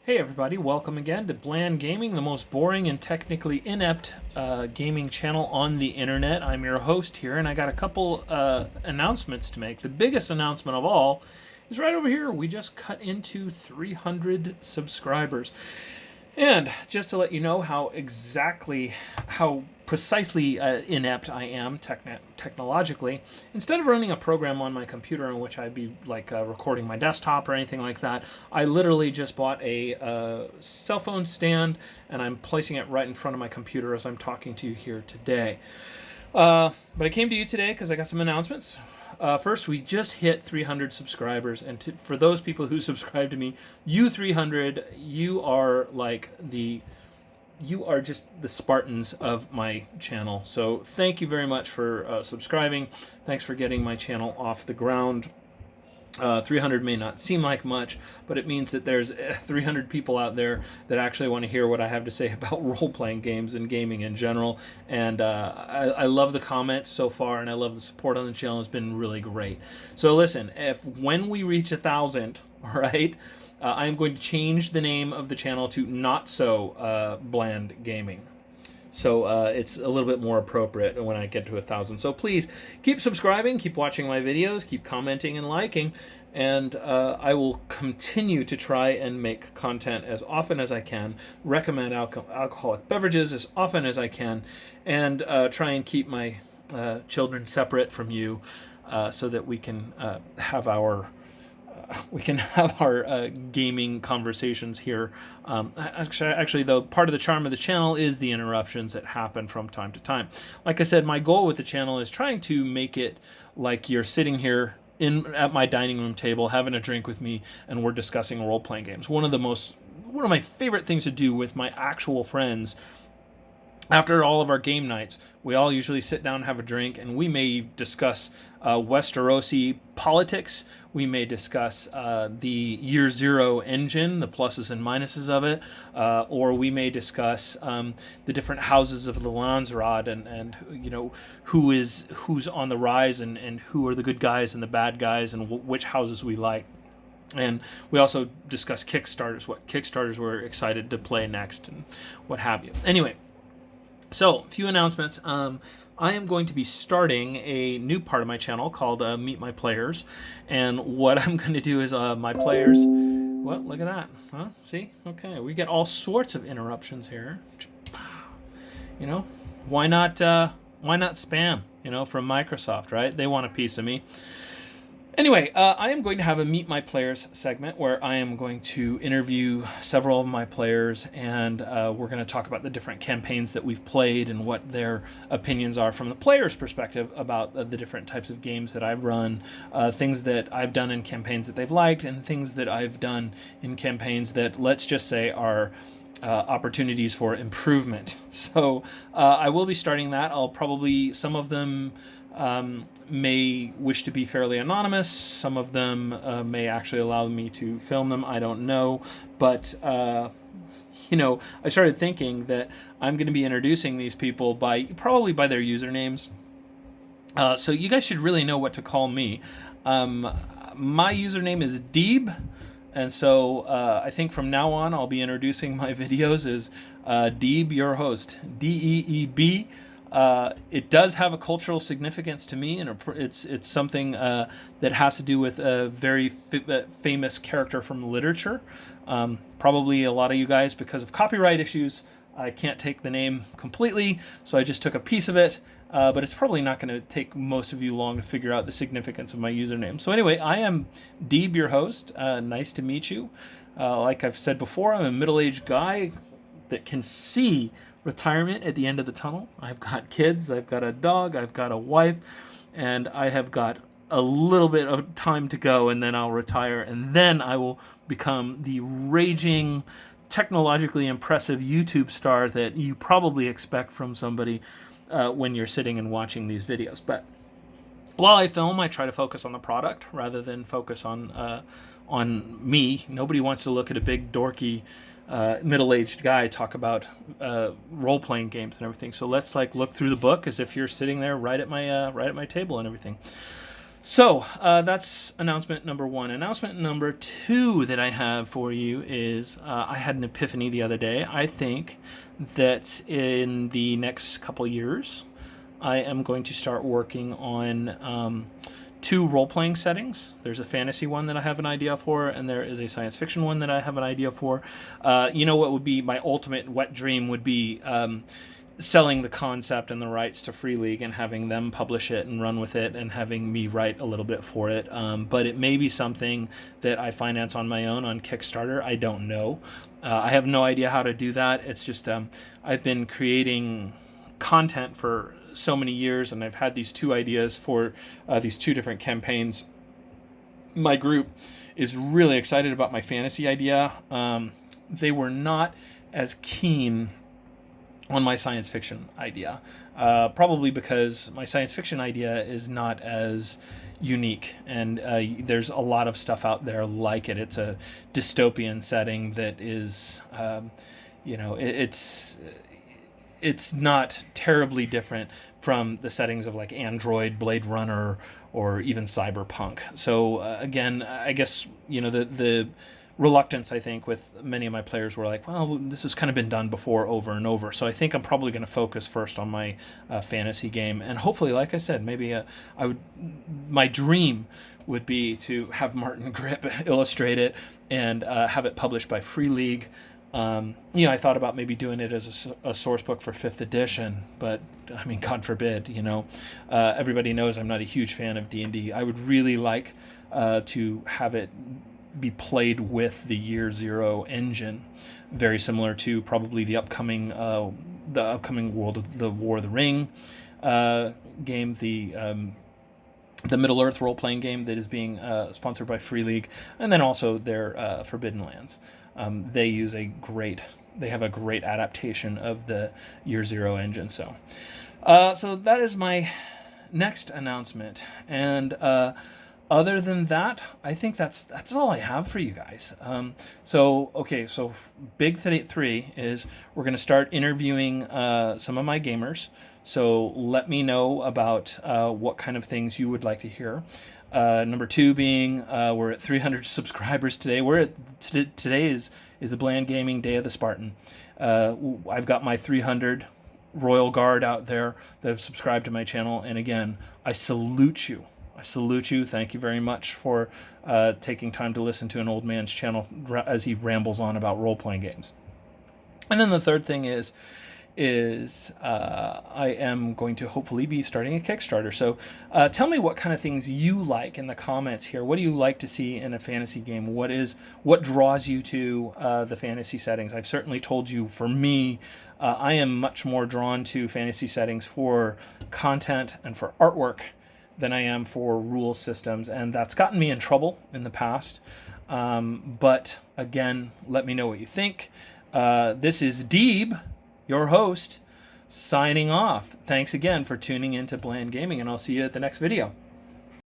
Hey everybody, welcome again to Bland Gaming, the most boring and technically inept gaming channel on the internet. I'm your host here, and I got a couple announcements to make. The biggest announcement of all is right over here. We just cut into 300 subscribers. And just to let you know how precisely inept I am technologically, instead of running a program on my computer in which I'd be recording my desktop or anything like that, I literally just bought a cell phone stand and I'm placing it right in front of my computer as I'm talking to you here today. But I came to you today because I got some announcements. First, we just hit 300 subscribers, and for those people who subscribe to me, you 300, you are just the Spartans of my channel. So thank you very much for subscribing. Thanks for getting my channel off the ground. 300 may not seem like much, but it means that there's 300 people out there that actually want to hear what I have to say about role-playing games and gaming in general. And I love the comments so far, and I love the support on the channel. It's been really great. So listen, when we reach 1,000, all right, I am going to change the name of the channel to Not So Bland Gaming. So it's a little bit more appropriate when I get to 1,000. So please keep subscribing, keep watching my videos, keep commenting and liking, and I will continue to try and make content as often as I can, recommend alcoholic beverages as often as I can, and try and keep my children separate from you so that we can have our gaming conversations here. Actually, though, part of the charm of the channel is the interruptions that happen from time to time. Like I said, my goal with the channel is trying to make it like you're sitting here at my dining room table having a drink with me, and we're discussing role-playing games. One of my favorite things to do with my actual friends after all of our game nights, we all usually sit down and have a drink, and we may discuss Westerosi politics. We may discuss the Year Zero engine, the pluses and minuses of it, or we may discuss the different houses of the Landsraad and you know who's on the rise and who are the good guys and the bad guys and which houses we like. And we also discuss Kickstarters, what Kickstarters we're excited to play next, and what have you. Anyway. So, a few announcements. I am going to be starting a new part of my channel called Meet My Players. And what I'm going to do is my players... Well, look at that. Huh? See? Okay, we get all sorts of interruptions here. You know, why not spam, from Microsoft, right? They want a piece of me. Anyway, I am going to have a Meet My Players segment where I am going to interview several of my players, and we're going to talk about the different campaigns that we've played and what their opinions are from the player's perspective about the different types of games that I've run, things that I've done in campaigns that they've liked, and things that I've done in campaigns that, let's just say, are opportunities for improvement. So I will be starting that. Some of them may wish to be fairly anonymous. Some of them may actually allow me to film them. I don't know. But, I started thinking that I'm going to be introducing these people probably by their usernames. So you guys should really know what to call me. My username is Deeb. And so I think from now on, I'll be introducing my videos as Deeb, your host, Deeb. It does have a cultural significance to me, and it's something that has to do with a very famous character from literature. Probably a lot of you guys, because of copyright issues, I can't take the name completely, so I just took a piece of it. But it's probably not going to take most of you long to figure out the significance of my username. So anyway, I am Deeb, your host. Nice to meet you. Like I've said before, I'm a middle-aged guy that can see retirement at the end of the tunnel. I've got kids, I've got a dog, I've got a wife, and I have got a little bit of time to go, and then I'll retire, and then I will become the raging, technologically impressive YouTube star that you probably expect from somebody when you're sitting and watching these videos. But while I film, I try to focus on the product rather than focus on me. Nobody wants to look at a big dorky middle-aged guy talk about role-playing games and everything. So let's look through the book as if you're sitting there right at my table and everything. So that's announcement number one. Announcement number two that I have for you is I had an epiphany the other day. I think that in the next couple years, I am going to start working on two role-playing settings. There's a fantasy one that I have an idea for, and there is a science fiction one that I have an idea for. You know what would be my ultimate wet dream would be selling the concept and the rights to Free League and having them publish it and run with it and having me write a little bit for it. But it may be something that I finance on my own on Kickstarter. I don't know. I have no idea how to do that. It's just I've been creating content for so many years, and I've had these two ideas for these two different campaigns. My group is really excited about my fantasy idea. They were not as keen on my science fiction idea, probably because my science fiction idea is not as unique, and there's a lot of stuff out there like it. It's a dystopian setting that is, it's not terribly different from the settings of like Android, Blade Runner, or even Cyberpunk. So again, I guess the reluctance, I think, with many of my players were like, well, this has kind of been done before over and over. So I think I'm probably going to focus first on my fantasy game. And hopefully, like I said, maybe my dream would be to have Martin Grip illustrate it and have it published by Free League. I thought about maybe doing it as a source book for 5th edition, but I mean, God forbid, everybody knows I'm not a huge fan of D&D. I would really like to have it be played with the Year Zero engine, very similar to probably the upcoming World of the War of the Ring game, the Middle Earth role-playing game that is being sponsored by Free League, and then also their Forbidden Lands. They have a great adaptation of the Year Zero engine. So that is my next announcement, and other than that, I think that's all I have for you guys. So Big 3 is we're going to start interviewing some of my gamers. So let me know about what kind of things you would like to hear. Number 2 being we're at 300 subscribers today. Today is the Bland Gaming Day of the Spartan. I've got my 300 Royal Guard out there that have subscribed to my channel, and again, I salute you. Thank you very much for taking time to listen to an old man's channel as he rambles on about role-playing games. And then the third thing is I am going to hopefully be starting a Kickstarter. So tell me what kind of things you like in the comments here. What do you like to see in a fantasy game? What draws you to the fantasy settings? I've certainly told you, for me, I am much more drawn to fantasy settings for content and for artwork than I am for rule systems, and that's gotten me in trouble in the past. But again, let me know what you think. This is Deeb, your host, signing off. Thanks again for tuning into Bland Gaming, and I'll see you at the next video.